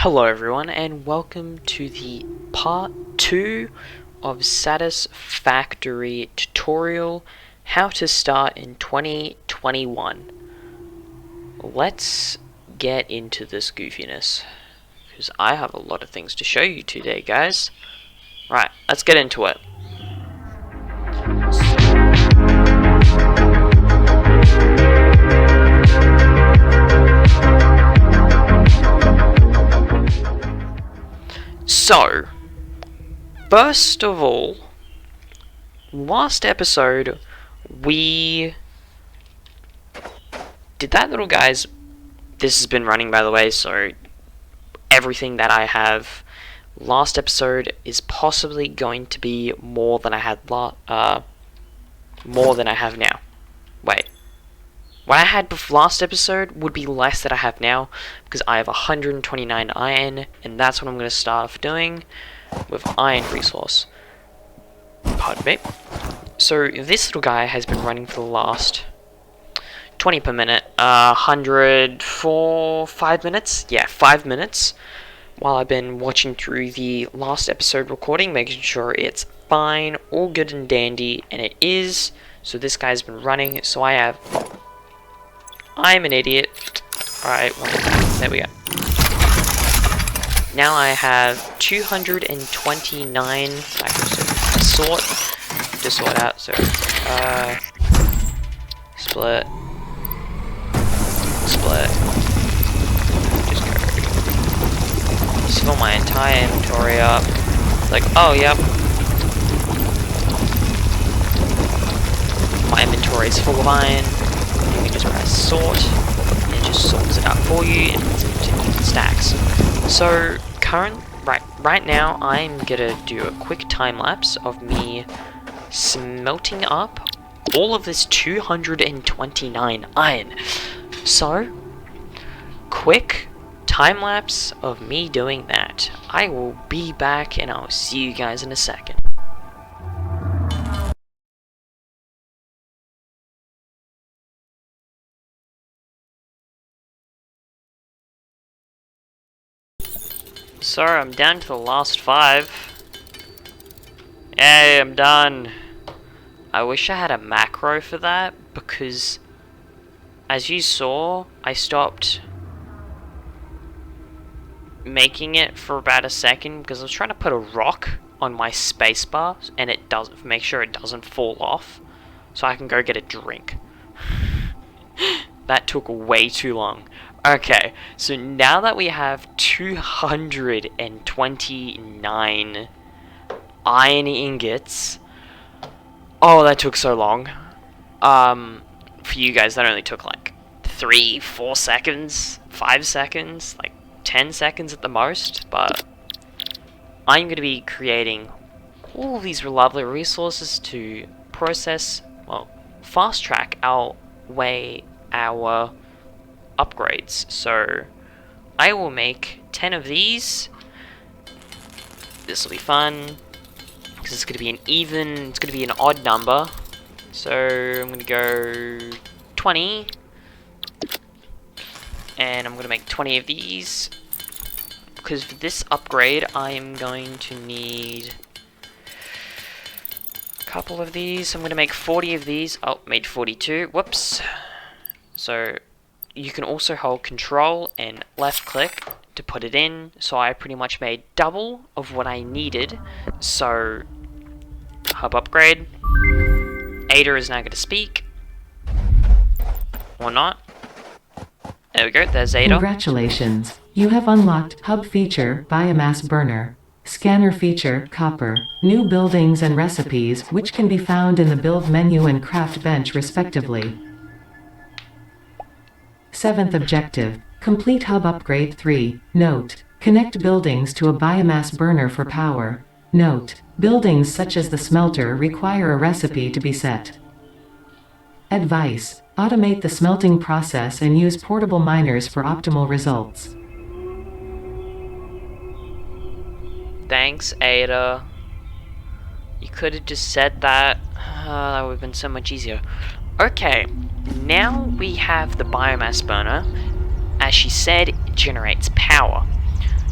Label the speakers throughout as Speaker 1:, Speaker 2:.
Speaker 1: Hello everyone, and welcome to the part 2 of Satisfactory tutorial, how to start in 2021. Let's get into this goofiness, because I have a lot of things to show you today, guys. Right, let's get into it. So, first of all, last episode, we did that little guys. This has been running, by the way, so everything that I have last episode is possibly going to be more than I had more than I have now. Wait. What I had last episode would be less than I have now, because I have 129 iron, and that's what I'm going to start off doing with iron resource. Pardon me. So this little guy has been running for the last 20 per minute, 100 for 5 minutes? Yeah, 5 minutes, while I've been watching through the last episode recording, making sure it's fine, all good and dandy, and it is. So this guy's been running, so I'm an idiot. Alright, there we go. Now I have 229 to sort out, so split, just fill my entire inventory up. Like, oh yep, my inventory is full of iron. You can just press sort, and it just sorts it out for you and puts it into even stacks. So right now I'm gonna do a quick time lapse of me smelting up all of this 229 iron. So quick time lapse of me doing that. I will be back and I'll see you guys in a second. So I'm down to the last 5. Hey, I'm done. I wish I had a macro for that, because as you saw, I stopped making it for about a second because I was trying to put a rock on my spacebar and it doesn't, make sure it doesn't fall off, so I can go get a drink. That took way too long. Okay, so now that we have 229 iron ingots, oh, that took so long. For you guys, that only took like 3-4 seconds, 5 seconds, like 10 seconds at the most, but I'm going to be creating all these lovely resources to process, well, fast track our upgrades. So I will make 10 of these. This will be fun because it's going to be it's going to be an odd number. So I'm going to go 20, and I'm going to make 20 of these because for this upgrade I'm going to need a couple of these. I'm going to make 40 of these. Oh, made 42. Whoops. So you can also hold control and left click to put it in, so I pretty much made double of what I needed. So hub upgrade. Ada is now going to speak, or not. There we go, there's Ada.
Speaker 2: Congratulations, you have unlocked hub feature Biomass Burner, scanner feature Copper, new buildings and recipes which can be found in the build menu and craft bench respectively. 7th objective, complete hub upgrade 3. Note, connect buildings to a biomass burner for power. Note, buildings such as the smelter require a recipe to be set. Advice, automate the smelting process and use portable miners for optimal results.
Speaker 1: Thanks, Ada. You could have just said that. That would have been so much easier. Okay, now we have the biomass burner. As she said, it generates power.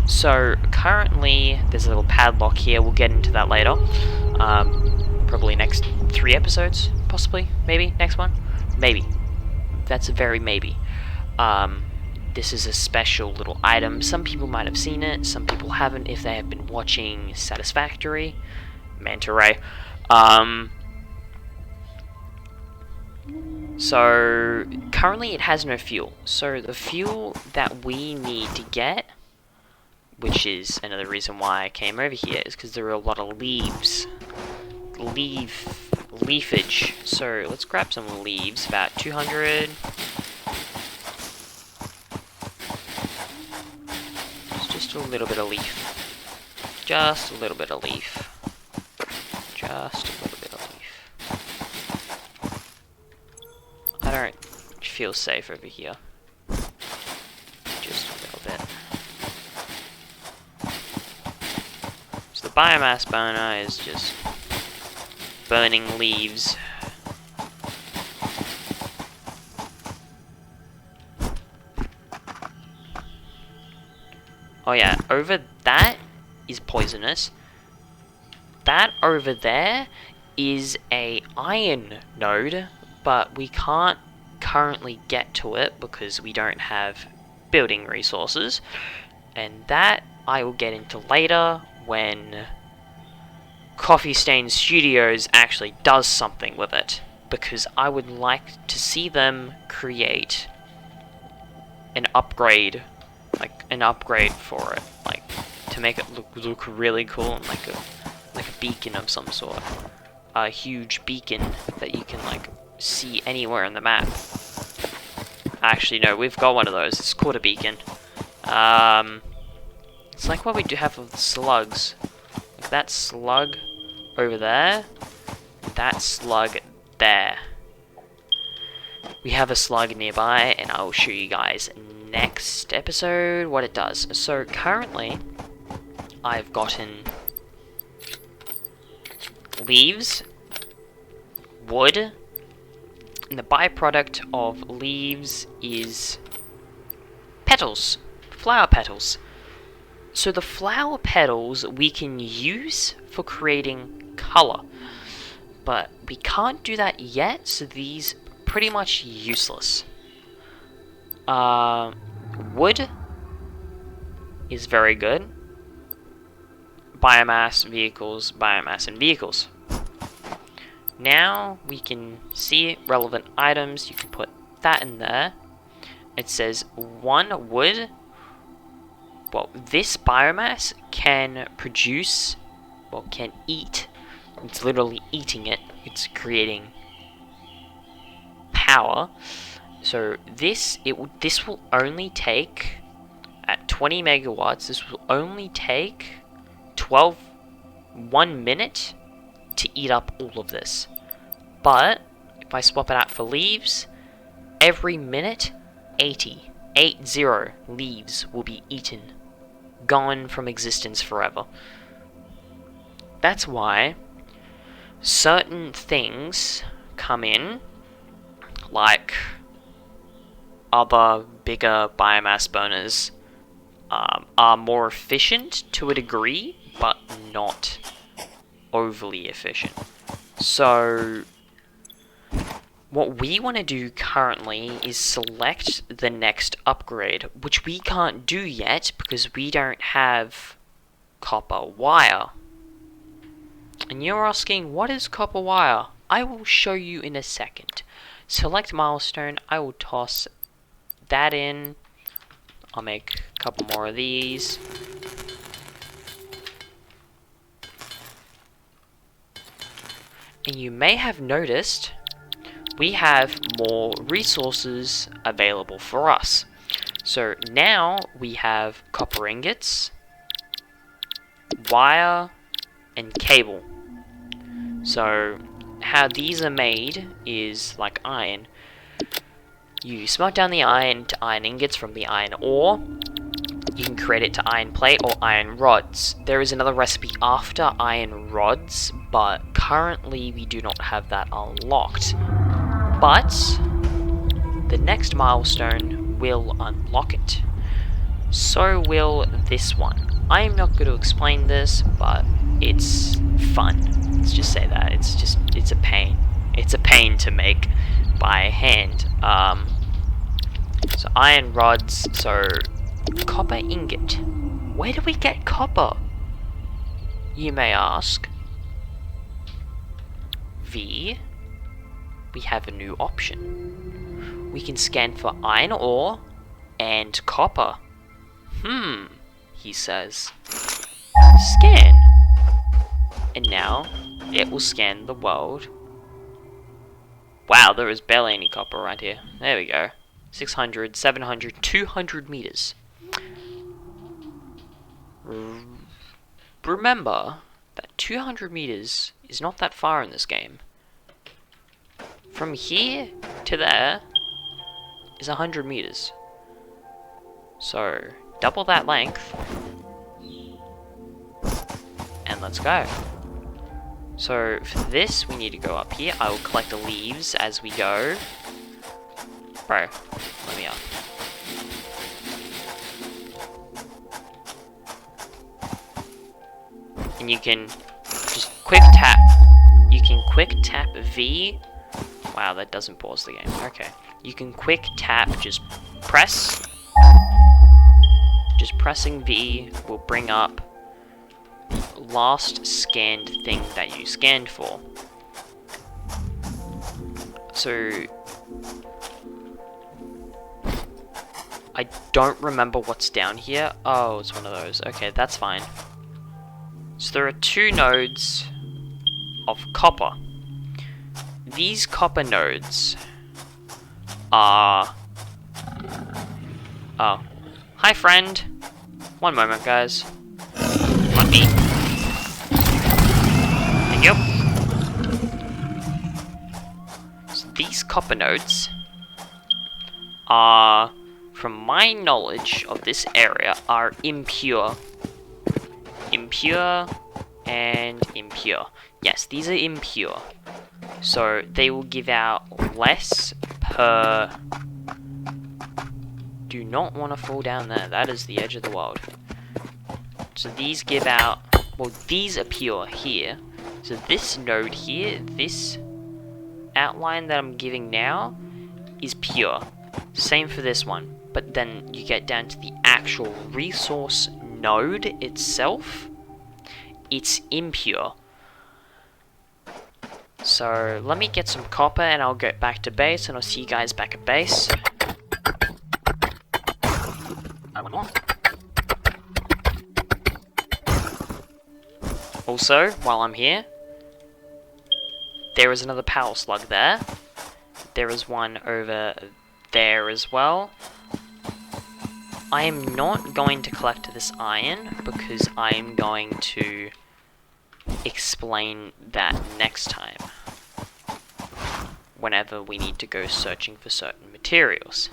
Speaker 1: So currently there's a little padlock here. We'll get into that later. Probably next 3 episodes, possibly, maybe next one, maybe. That's a very maybe. This is a special little item. Some people might have seen it, some people haven't if they have been watching Satisfactory, Manta Ray. So currently it has no fuel. So the fuel that we need to get, which is another reason why I came over here, is because there are a lot of leafage. So let's grab some leaves, about 200. Just a little bit of leaf. Just a little bit of leaf. Just a little bit of leaf. I don't feel safe over here. Just a little bit. So the biomass burner is just burning leaves. Oh yeah, over that is poisonous. That over there is a iron node, but we can't currently get to it because we don't have building resources. And that I will get into later when Coffee Stain Studios actually does something with it. Because I would like to see them create an upgrade. Like an upgrade for it, like to make it look really cool, and like a beacon of some sort, a huge beacon that you can like see anywhere on the map. Actually, no, we've got one of those. It's called a beacon. It's like what we do have with the slugs. Like that slug over there, that slug there. We have a slug nearby, and I'll show you guys next episode what it does. So currently, I've gotten leaves, wood, and the byproduct of leaves is petals, flower petals. So the flower petals we can use for creating color, but we can't do that yet, so these are pretty much useless. Wood is very good. Biomass, vehicles, biomass, and vehicles. Now we can see relevant items. You can put that in there. It says 1 wood. Well, this biomass can produce, well, can eat. It's literally eating it. It's creating power. So this will only take, at 20 megawatts, this will only take 1 minute to eat up all of this. But if I swap it out for leaves, every minute 80 leaves will be eaten, gone from existence forever. That's why certain things come in, like other bigger biomass burners are more efficient to a degree, but not overly efficient. So what we want to do currently is select the next upgrade, which we can't do yet because we don't have copper wire. And you're asking, what is copper wire? I will show you in a second. Select milestone. I will toss that in. I'll make a couple more of these. And you may have noticed we have more resources available for us. So now we have copper ingots, wire, and cable. So how these are made is like iron. You smelt down the iron to iron ingots from the iron ore. You can create it to iron plate or iron rods. There is another recipe after iron rods, but currently we do not have that unlocked. But the next milestone will unlock it. so will this one. I am not going to explain this, but it's fun. Let's just say that. It's a pain. It's a pain to make by hand. So iron rods, so copper ingot. Where do we get copper? You may ask. V, we have a new option. We can scan for iron ore and copper. He says. Scan. And now, it will scan the world. Wow, there is barely any copper right here. There we go. 600, 700, 200 meters. Remember that 200 meters is not that far in this game. From here to there is 100 meters. So, double that length. And let's go. So, for this, we need to go up here. I will collect the leaves as we go. Bro, let me up. And you can just quick tap. You can quick tap V. Wow, that doesn't pause the game. Okay. You can quick tap, just press. Just pressing V will bring up the last scanned thing that you scanned for. So, I don't remember what's down here. Oh, it's one of those. Okay, that's fine. So there are 2 nodes of copper. These copper nodes are... Oh. Hi, friend. One moment, guys. Let me... Thank you. So these copper nodes are, from my knowledge of this area, are impure. Impure and impure. Yes, these are impure. So they will give out less per... Do not want to fall down there. That is the edge of the world. So these give out... Well, these are pure here. So this node here, this outline that I'm giving now, is pure. Same for this one. But then you get down to the actual resource node itself, it's impure. So let me get some copper and I'll get back to base and I'll see you guys back at base. Also, while I'm here, there is another power slug there. There is one over there as well. I am not going to collect this iron because I am going to explain that next time. Whenever we need to go searching for certain materials.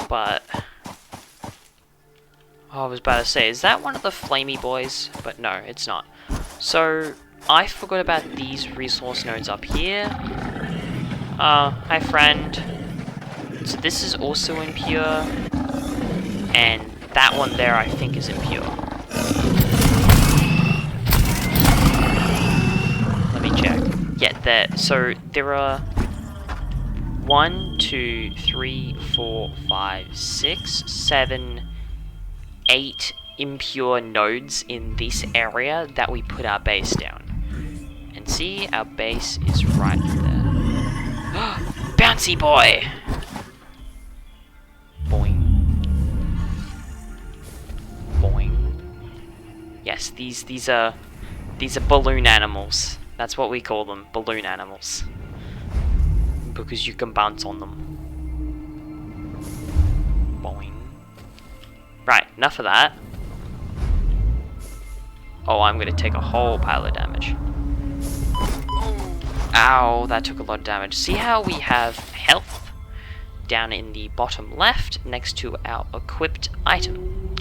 Speaker 1: But... Oh, I was about to say, is that one of the flamey boys? But no, it's not. So, I forgot about these resource nodes up here. Hi friend. So this is also impure. And that one there, I think, is impure. Let me check. Yeah, so there are 1, 2, 3, 4, 5, 6, 7, 8 impure nodes in this area that we put our base down. And see, our base is right there. Bouncy boy! Boing. Boing. Yes, these are balloon animals. That's what we call them, balloon animals. Because you can bounce on them. Boing. Right, enough of that. Oh, I'm gonna take a whole pile of damage. Ow, that took a lot of damage. See how we have health down in the bottom left next to our equipped item.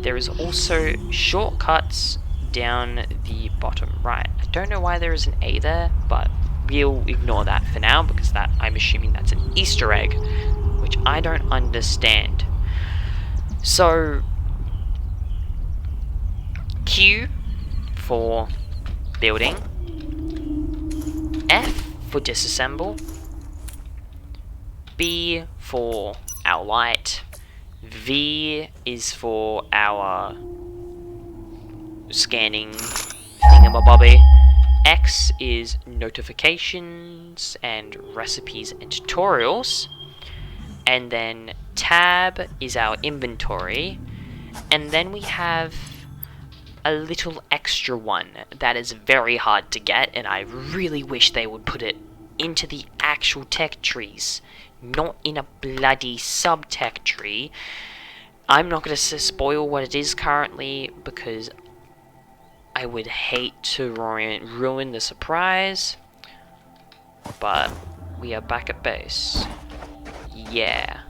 Speaker 1: There is also shortcuts down the bottom right. I don't know why there is an A there, but we'll ignore that for now because I'm assuming that's an Easter egg, which I don't understand. So, Q for building, F for disassemble, B for our light, V is for our scanning thingamabobby, X is notifications and recipes and tutorials, and then tab is our inventory, and then we have a little extra one that is very hard to get, and I really wish they would put it into the actual tech trees, not in a bloody sub-tech tree. I'm not going to spoil what it is currently, because I would hate to ruin the surprise, but we are back at base. Yeah.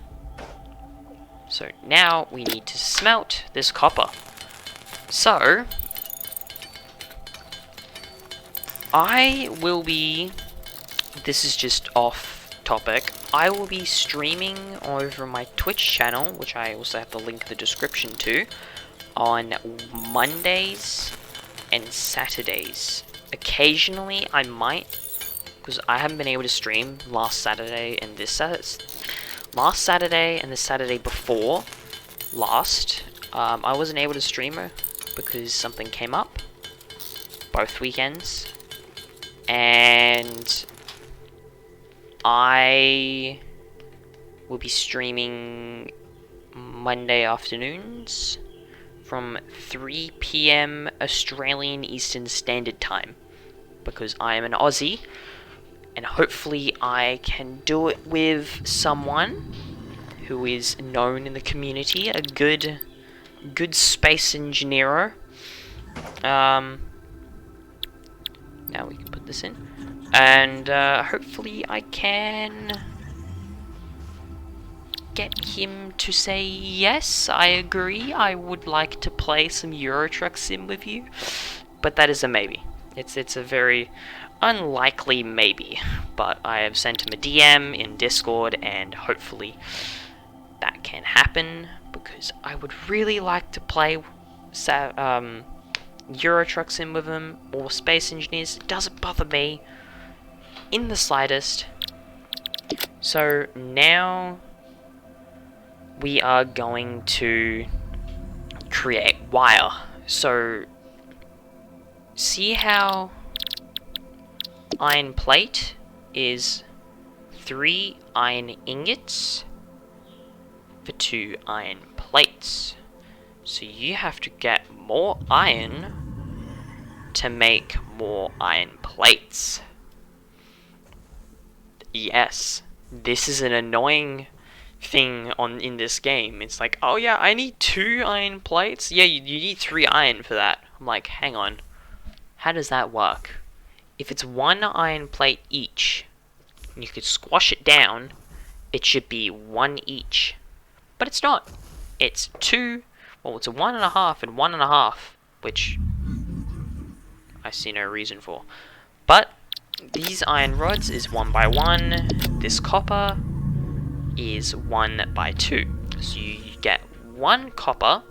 Speaker 1: So now we need to smelt this copper. So, this is just off topic, I will be streaming over my Twitch channel, which I also have the link in the description to, on Mondays and Saturdays. Occasionally I might, because I haven't been able to stream last Saturday and this Saturday and the Saturday before last. I wasn't able to stream because something came up both weekends, and I will be streaming Monday afternoons from 3 PM Australian Eastern Standard Time, because I am an Aussie, and hopefully I can do it with someone who is known in the community, a good space engineer. Now we can put this in, and hopefully I can get him to say yes, I agree, I would like to play some Euro Truck Sim with you, but that is a maybe. It's a very unlikely maybe, but I have sent him a DM in Discord, and hopefully that can happen, because I would really like to play Euro Truck Sim with him, or Space Engineers. It doesn't bother me in the slightest. So now we are going to create wire. So see how iron plate is 3 iron ingots for 2 iron plates. So you have to get more iron to make more iron plates. Yes, this is an annoying thing in this game. It's like, oh yeah, I need 2 iron plates. Yeah, you need 3 iron for that. I'm like, hang on, how does that work? If it's 1 iron plate each, and you could squash it down, it should be 1 each. But it's not. It's 2. Well, it's a 1.5 and 1.5, which I see no reason for. But these iron rods is 1 by 1. This copper is 1 by 2. So you get 1 copper.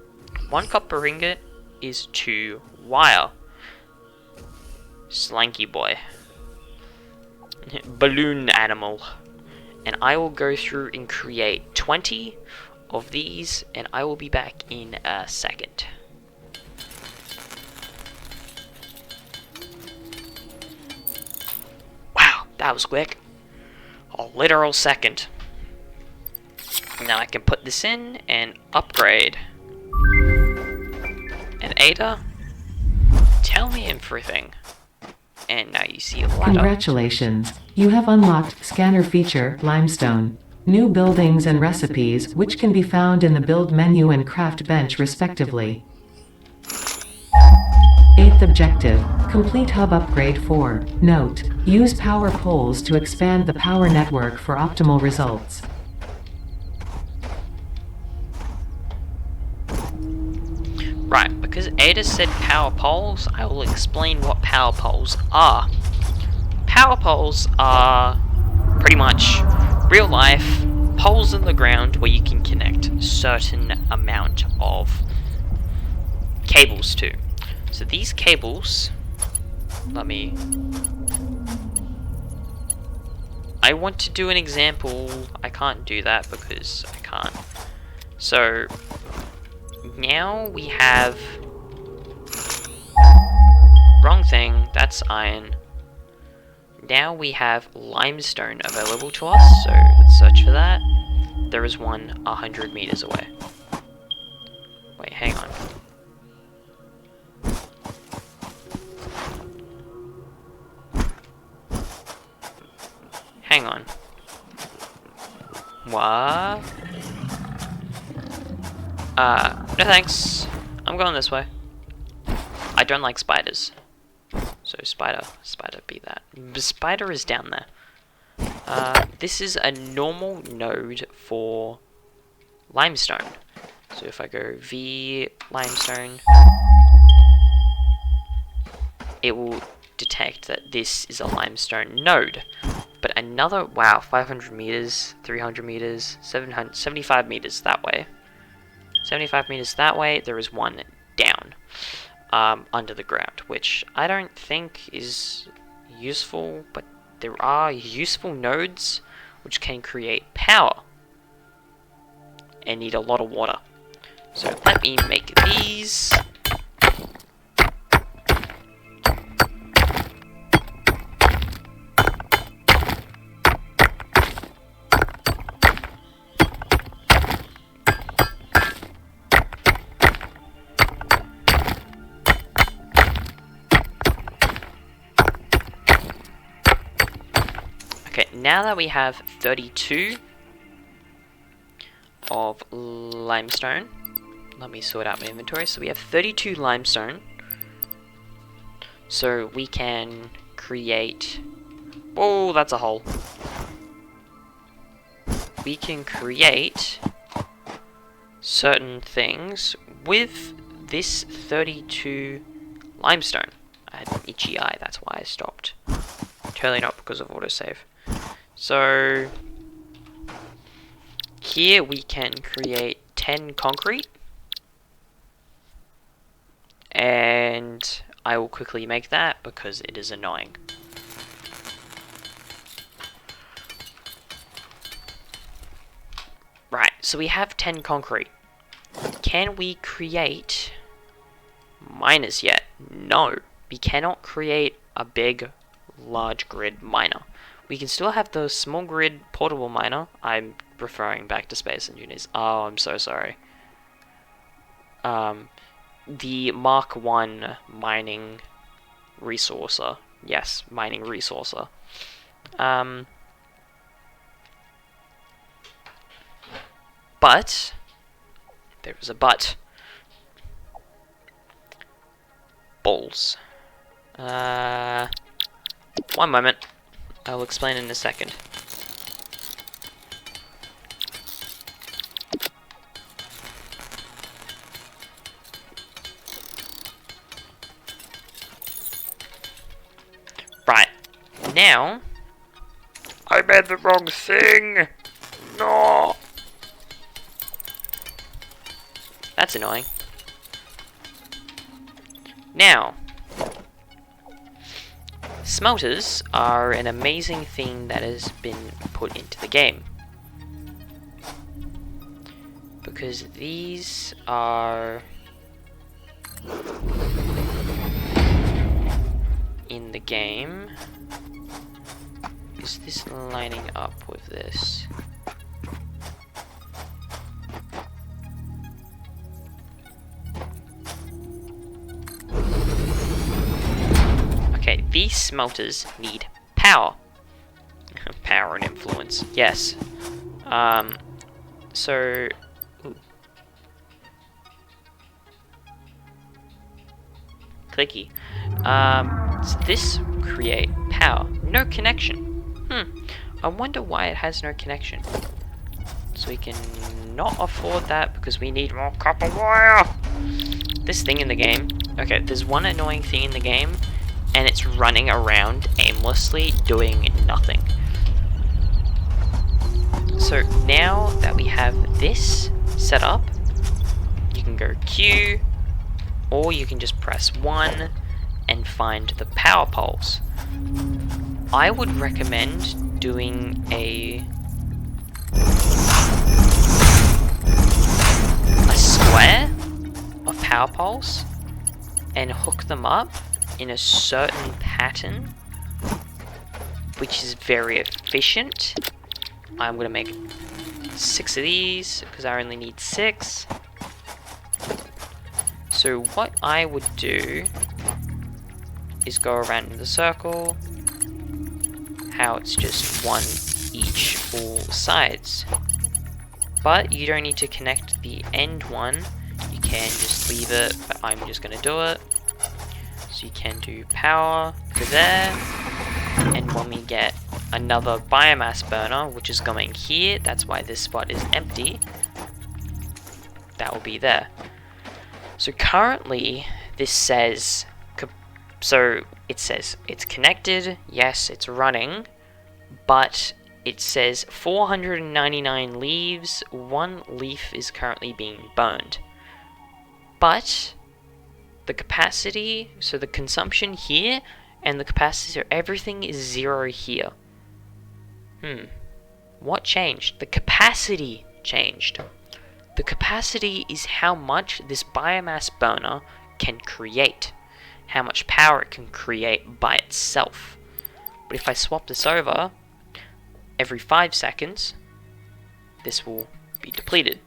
Speaker 1: 1 copper ingot is 2 wire. Slanky boy. Balloon animal. And I will go through and create 20 of these, and I will be back in a second. Wow, that was quick. A literal second. Now I can put this in and upgrade. And Ada, tell me everything. And now you see a ladder.
Speaker 2: Congratulations, you have unlocked Scanner Feature Limestone. New buildings and recipes, which can be found in the Build menu and Craft bench respectively. 8th objective, complete hub upgrade 4. Note, use power poles to expand the power network for optimal results.
Speaker 1: Right, because Ada said power poles, I will explain what power poles are. Power poles are pretty much real life poles in the ground where you can connect certain amount of cables to. So these cables, I want to do an example. I can't do that because I can't. So now we have, wrong thing, that's iron. Now we have limestone available to us, so let's search for that. There is one 100 meters away. Wait, hang on. Hang on. What? No thanks. I'm going this way. I don't like spiders. So spider be that. The spider is down there. This is a normal node for limestone. So if I go V limestone, it will detect that this is a limestone node. But another, wow, 500 meters, 300 meters, 75 meters that way. 75 meters that way, there is one down. Under the ground, which I don't think is useful, but there are useful nodes which can create power and need a lot of water. So let me make these. Okay, now that we have 32 of limestone, let me sort out my inventory. So we have 32 limestone. So we can create, oh, that's a hole. We can create certain things with this 32 limestone. I had an itchy eye, that's why I stopped. Totally not because of autosave. So here we can create 10 concrete, and I will quickly make that because it is annoying. Right, so we have 10 concrete. Can we create miners yet? No, we cannot create a big, large grid miner. We can still have the small grid portable miner. I'm referring back to Space Engineers. Oh, I'm so sorry. The Mark 1 mining resourcer. Yes, mining resourcer. But there is a but. Balls. One moment. I'll explain in a second. Right. Now, I made the wrong thing. No. That's annoying. Now, smelters are an amazing thing that has been put into the game. Because these are in the game. Is this lining up with this? Okay, these smelters need power. Power and influence, yes. So... Ooh. Clicky. So this create power. No connection. I wonder why it has no connection. So we can not afford that because we need more copper wire. This thing in the game. Okay, there's one annoying thing in the game, and it's running around aimlessly doing nothing. So now that we have this set up, you can go Q, or you can just press 1 and find the power poles. I would recommend doing a square of power poles and hook them up in a certain pattern, which is very efficient. I'm going to make 6 of these because I only need 6. So what I would do is go around in the circle, how it's just 1 each all sides. But you don't need to connect the end one, you can just leave it, but I'm just going to do it. So you can do power to there, and when we get another biomass burner, which is going here, that's why this spot is empty, that will be there. So currently, this says, it says it's connected, yes, it's running, but it says 499 leaves, 1 leaf is currently being burned. But the capacity, so the consumption here, and the capacity, so everything is 0 here. What changed? The capacity changed. The capacity is how much this biomass burner can create. How much power it can create by itself. But if I swap this over, every 5 seconds, this will be depleted.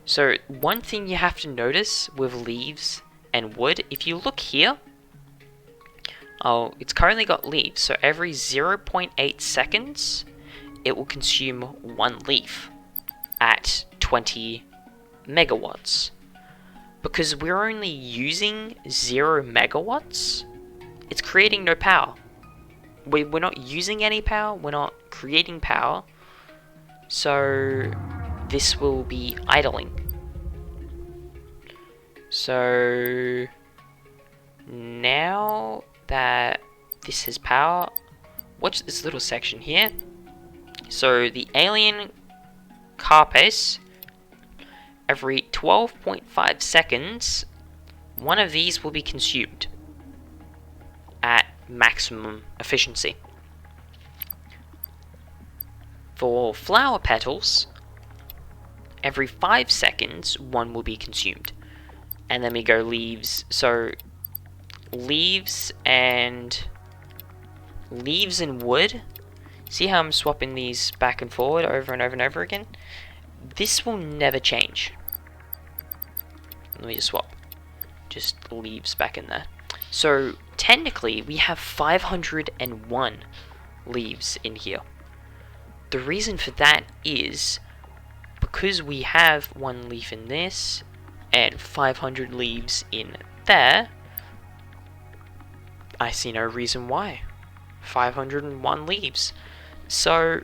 Speaker 1: So one thing you have to notice with leaves and wood, if you look here, it's currently got leaves, so every 0.8 seconds, it will consume 1 leaf at 20 megawatts. Because we're only using 0 megawatts, it's creating no power. We're not using any power, we're not creating power, so this will be idling. So now that this has power, watch this little section here. So the alien carapace, every 12.5 seconds, one of these will be consumed at maximum efficiency. For flower petals, every 5 seconds, 1 will be consumed. And then we go leaves, so leaves and wood. See how I'm swapping these back and forward over and over and over again? This will never change. Let me just swap. Just leaves back in there. So technically we have 501 leaves in here. The reason for that is because we have 1 leaf in this and 500 leaves in there, I see no reason why. 501 leaves. So,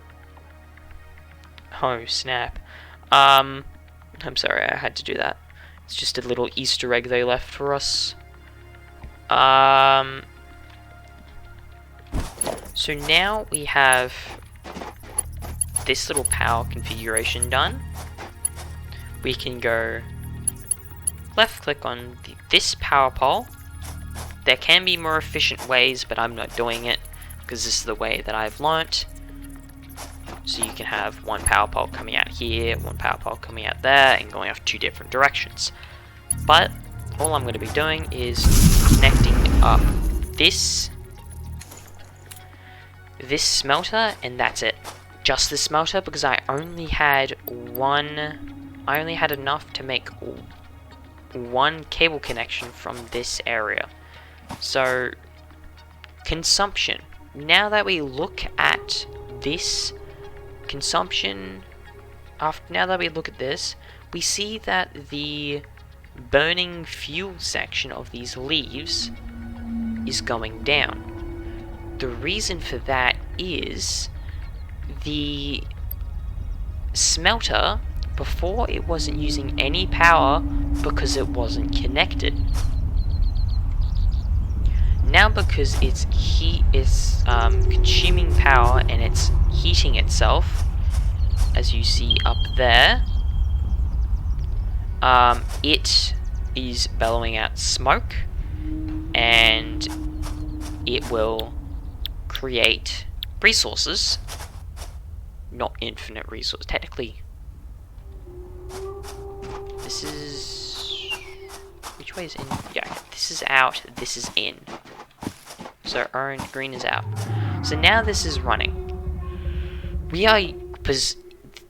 Speaker 1: oh snap. I'm sorry, I had to do that. It's just a little Easter egg they left for us. So now we have this little power configuration done. We can go left click on this power pole. There can be more efficient ways, but I'm not doing it because this is the way that I've learnt. So you can have 1 power pole coming out here, 1 power pole coming out there, and going off 2 different directions. But all I'm going to be doing is connecting up this smelter, and that's it. Just this smelter, because I only had enough to make 1 cable connection from this area. So, consumption. Now that we look at this consumption, now that we look at this, we see that the burning fuel section of these leaves is going down. The reason for that is the smelter, before it wasn't using any power because it wasn't connected. now because it's consuming power and it's heating itself, as you see up there, it is bellowing out smoke, and it will create resources. Not infinite resources, technically. This is... which way is in? Yeah, this is out, this is in. So orange, green is out. So now this is running. Because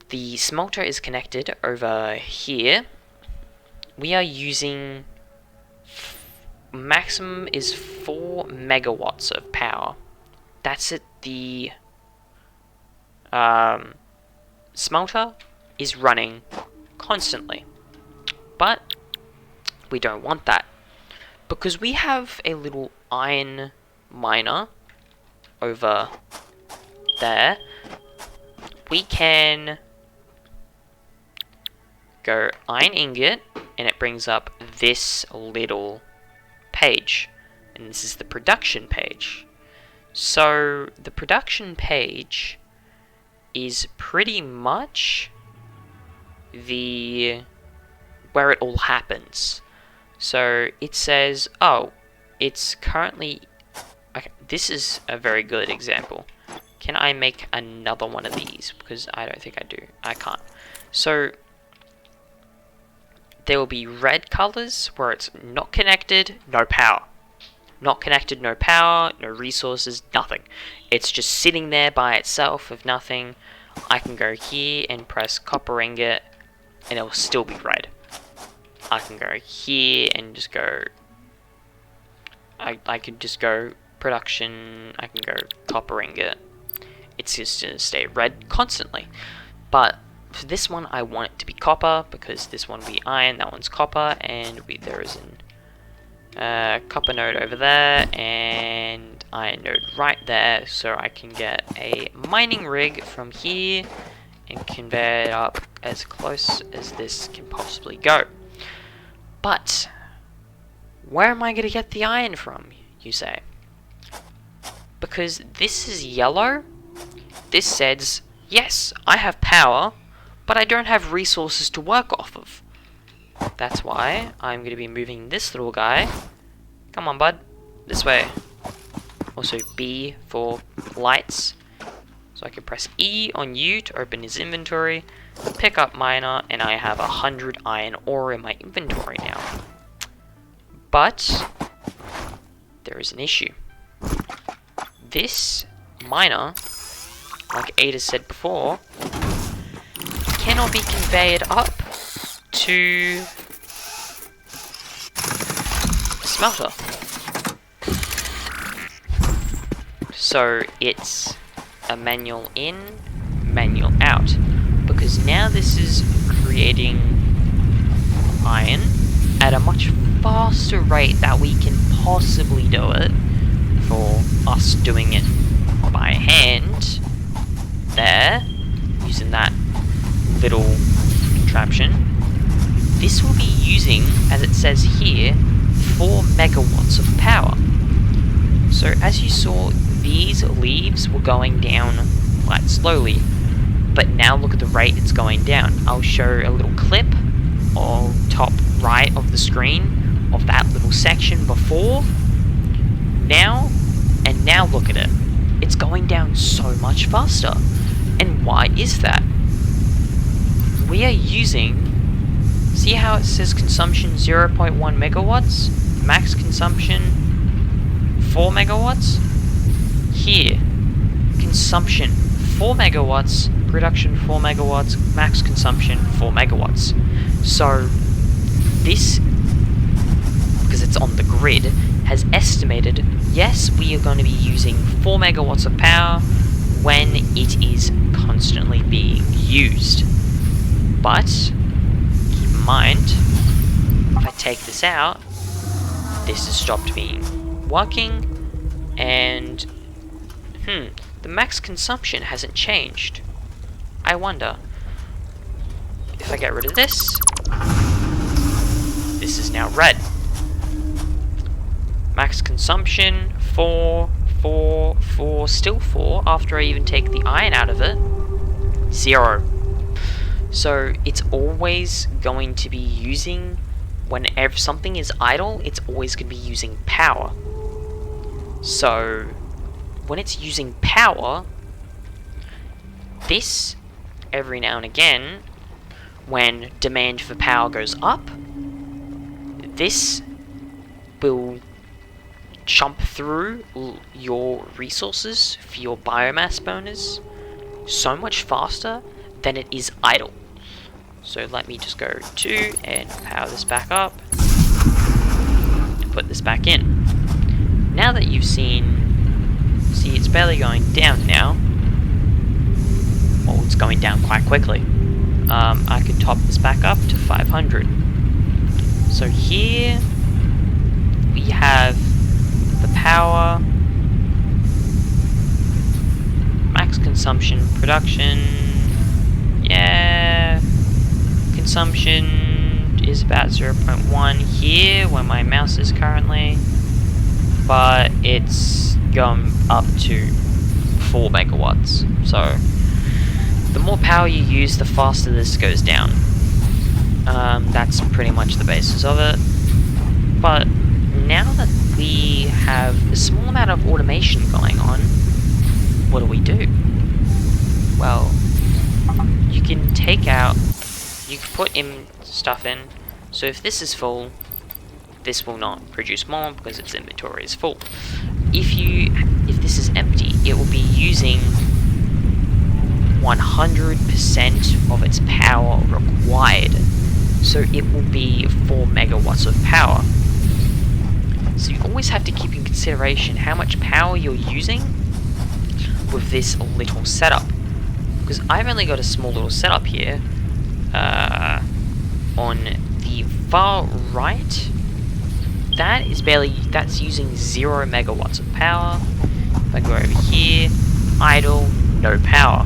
Speaker 1: the smelter is connected over here, we are using... maximum is 4 megawatts of power. That's it. The smelter is running constantly, but we don't want that because we have a little iron miner over there. We can go iron ingot, and it brings up this little page, and this is the production page. So the production page is pretty much where it all happens. So it says, oh, it's currently... okay, this is a very good example. Can I make another one of these? Because I don't think I do. I can't. So there will be red colors where it's not connected, no power. Not connected, no power, no resources, nothing. It's just sitting there by itself with nothing. I can go here and press copper ingot, and it will still be red. I can go here and just go... I could just go production, I can go copper ingot. It's just going to stay red constantly. But for this one, I want it to be copper, because this one will be iron, that one's copper, and there is an copper node over there, and iron node right there, so I can get a mining rig from here, and convey it up as close as this can possibly go. But where am I going to get the iron from, you say? Because this is yellow, this says, yes, I have power, but I don't have resources to work off of. That's why I'm going to be moving this little guy. Come on, bud. This way. Also B for lights. So I can press E on U to open his inventory, pick up miner, and I have 100 iron ore in my inventory now. But there is an issue. This miner, like Ada said before, cannot be conveyed up to the smelter. So it's a manual in, manual out, because now this is creating iron at a much faster rate that we can possibly do it for us doing it by hand there, using that little contraption. This will be using, as it says here, 4 megawatts of power. So as you saw, these leaves were going down quite slowly, but now look at the rate it's going down. I'll show a little clip on top right of the screen of that little section before, now, and now look at it. It's going down so much faster. And why is that? We are using, see how it says consumption 0.1 megawatts, max consumption 4 megawatts? Here, consumption 4 megawatts, production 4 megawatts, max consumption 4 megawatts. So this, because it's on the grid, has estimated, yes, we are going to be using 4 megawatts of power when it is constantly being used. But keep in mind, if I take this out, this has stopped being working, and the max consumption hasn't changed. I wonder, if I get rid of this is now red. Max consumption 4, 4, 4, still 4 after I even take the iron out of it. 0. So it's always going to be using, whenever something is idle, it's always going to be using power. So when it's using power, this, every now and again, when demand for power goes up, this will jump through your resources for your biomass burners so much faster than it is idle. So let me just go 2 and power this back up, put this back in. Now that you've seen, see, it's barely going down now. Well, it's going down quite quickly. I could top this back up to 500. So here we have the power, max consumption, production, yeah, consumption is about 0.1 here where my mouse is currently, but it's going up to 4 megawatts, so the more power you use, the faster this goes down. That's pretty much the basis of it. But now that we have a small amount of automation going on, what do? Well, you can take out, you can put in stuff in, so if this is full, this will not produce more because its inventory is full. If this is empty, it will be using 100% of its power required. So it will be 4 megawatts of power. So you always have to keep in consideration how much power you're using with this little setup. Because I've only got a small little setup here. On the far right, that's using 0 megawatts of power. If I go over here, idle, no power.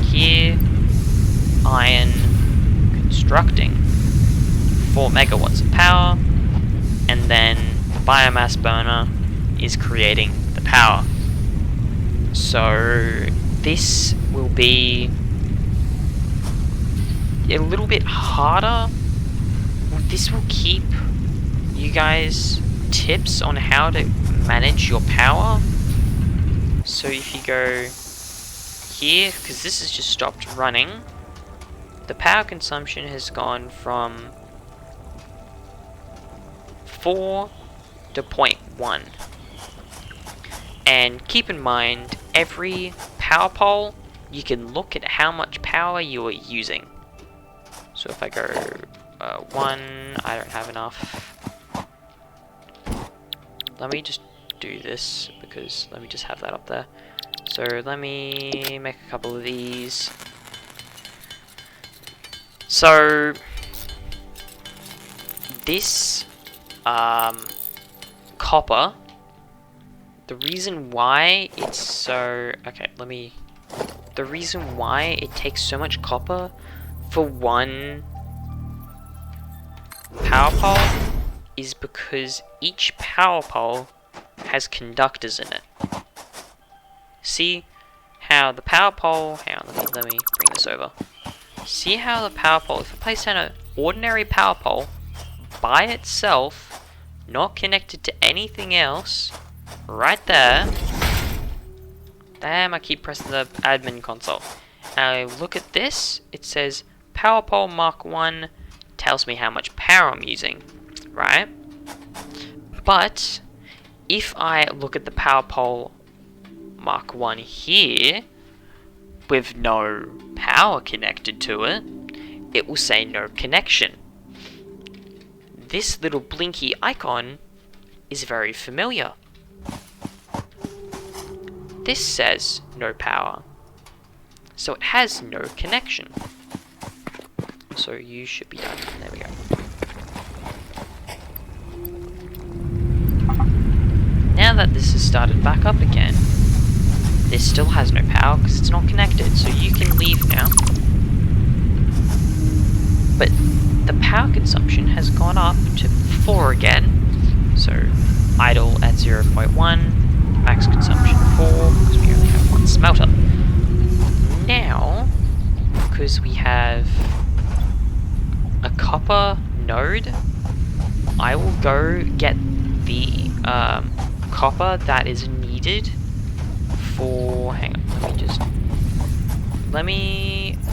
Speaker 1: Here, iron, constructing, 4 megawatts of power, and then the biomass burner is creating the power. So this will be a little bit harder. This will keep you guys tips on how to manage your power. So if you go here, because this has just stopped running, the power consumption has gone from 4 to 0.1. And keep in mind, every power pole, you can look at how much power you are using. So if I go 1, I don't have enough. Let me just do this, because let me just have that up there. So let me make a couple of these. So this copper, the reason why it's so, the reason why it takes so much copper for one power pole is because each power pole has conductors in it. See how the power pole, hang on, let me bring this over. See how the power pole, if I place down an ordinary power pole by itself, not connected to anything else, right there. Damn, I keep pressing the admin console. Now I look at this, it says power pole Mark 1 tells me how much power I'm using, right? But if I look at the power pole Mark 1 here, with no power connected to it, it will say no connection. This little blinky icon is very familiar. This says no power, so it has no connection. So you should be done. There we go. Now that this has started back up again, this still has no power because it's not connected, so you can leave now. But the power consumption has gone up to 4 again, so idle at 0.1, max consumption 4, because we only have one smelter. Now, because we have a copper node, I will go get the copper that is needed for, hang on,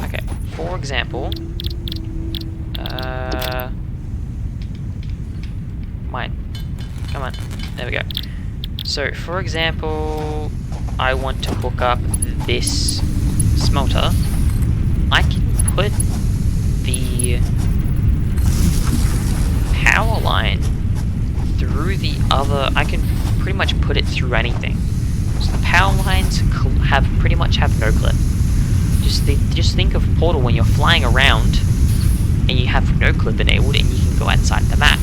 Speaker 1: okay, for example, come on, there we go. So, for example, I want to hook up this smelter. I can put the power line through the other, I can pretty much put it through anything. So the power lines pretty much have no clip. Just think of Portal when you're flying around and you have no clip enabled and you can go outside the map.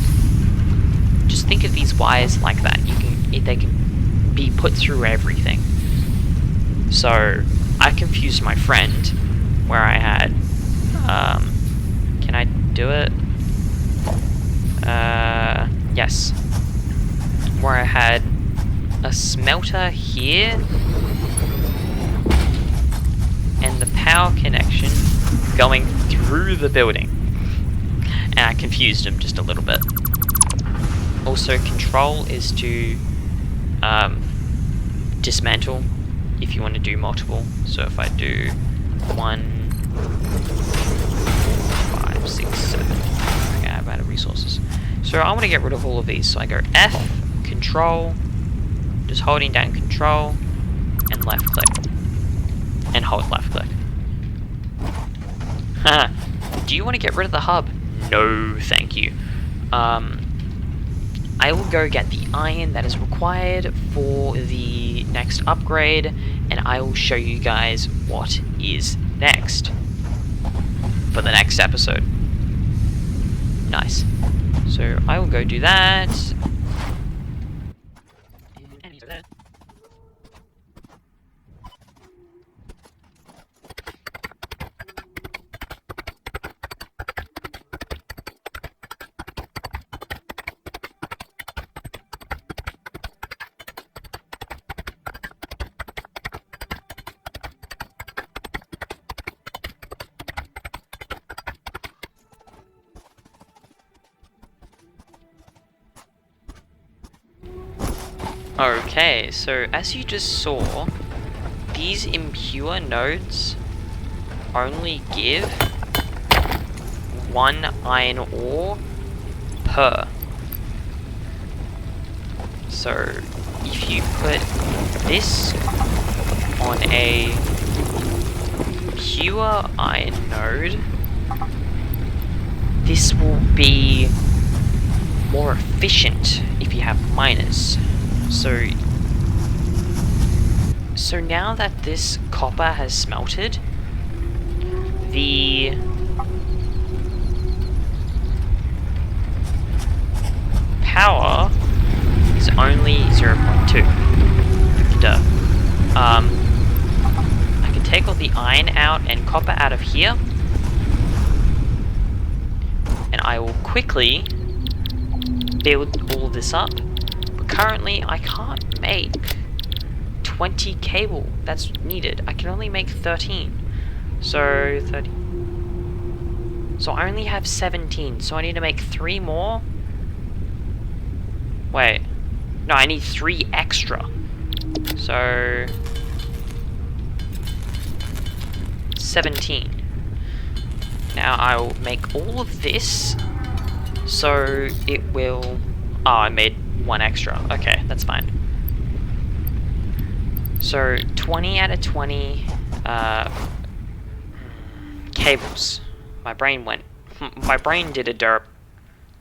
Speaker 1: Just think of these wires like that. They can be put through everything. So I confused my friend where I had can I do it? Yes. Where I had a smelter here and the power connection going through the building. And I confused him just a little bit. Also, control is to dismantle if you want to do multiple. So if I do 1, 5, 6, 7, okay, I'm out of resources. So I want to get rid of all of these. So I go F, control, just holding down control, and left click. And hold left click. Haha. Do you want to get rid of the hub? No, thank you. I will go get the iron that is required for the next upgrade, and I will show you guys what is next for the next episode. Nice. So I will go do that. Enemies are there. Okay, so as you just saw, these impure nodes only give 1 iron ore per. So if you put this on a pure iron node, this will be more efficient if you have miners. So now that this copper has smelted, the power is only 0.2. Duh. I can take all the iron out and copper out of here, and I will quickly build all this up. But currently, I can't make 20 cable that's needed. I can only make 13. So 30. So I only have 17. So I need to make 3 more. Wait. No, I need 3 extra. So 17. Now I will make all of this. So it will. Oh, I made 1 extra. Okay, that's fine. So 20 out of 20 cables. My brain did a derp.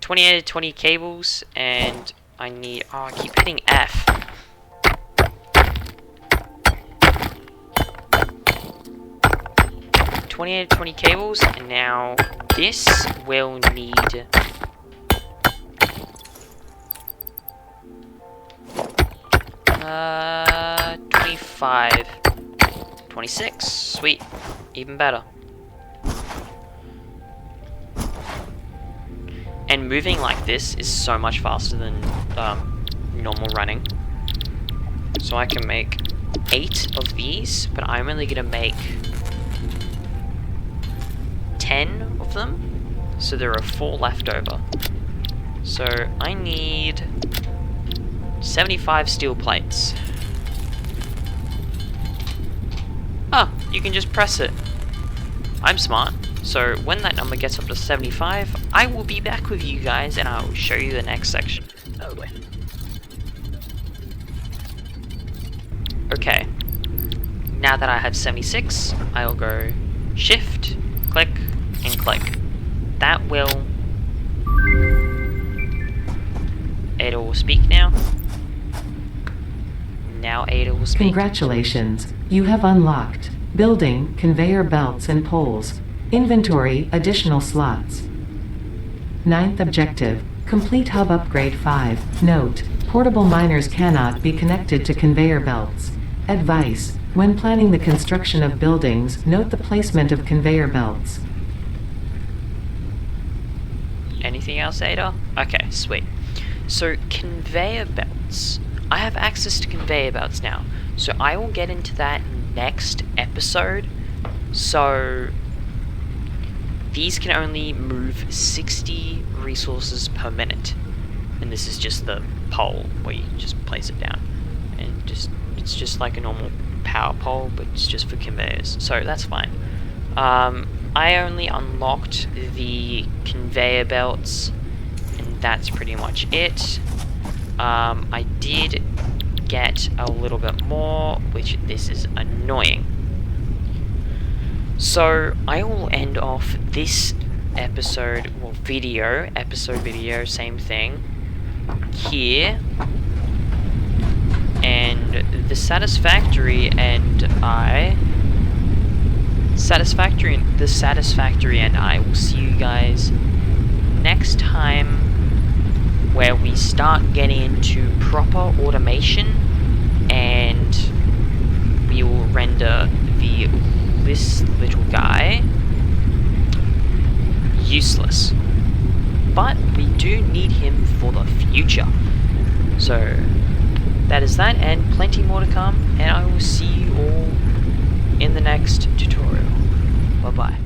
Speaker 1: 20 out of 20 cables, and I need. Oh, I keep hitting F. Out of 20 cables, and now this will need 25, 26, sweet, even better. And moving like this is so much faster than normal running. So I can make 8 of these, but I'm only gonna make 10 of them, so there are 4 left over. So I need 75 steel plates. Ah, you can just press it. I'm smart. So when that number gets up to 75, I will be back with you guys and I will show you the next section. Oh boy. Okay. Now that I have 76, I'll go shift, click, and click. That will... Ada will speak now. Now Ada will speak.
Speaker 2: Congratulations, you have unlocked building, conveyor belts and poles. Inventory, additional slots. 9th objective, complete hub upgrade 5. Note, portable miners cannot be connected to conveyor belts. Advice, when planning the construction of buildings, note the placement of conveyor belts.
Speaker 1: Anything else, Ada? Okay, sweet. So, conveyor belts. I have access to conveyor belts now, so I will get into that next episode. So, these can only move 60 resources per minute. And this is just the pole, where you just place it down. And it's just like a normal power pole, but it's just for conveyors. So, that's fine. I only unlocked the conveyor belts, and that's pretty much it. I did get a little bit more, which this is annoying. So, I will end off this episode, well, video, same thing, here. And the Satisfactory and I will see you guys next time, where we start getting into proper automation and we will render this little guy useless. But we do need him for the future. So that is that, and plenty more to come, and I will see you all in the next tutorial. Bye bye.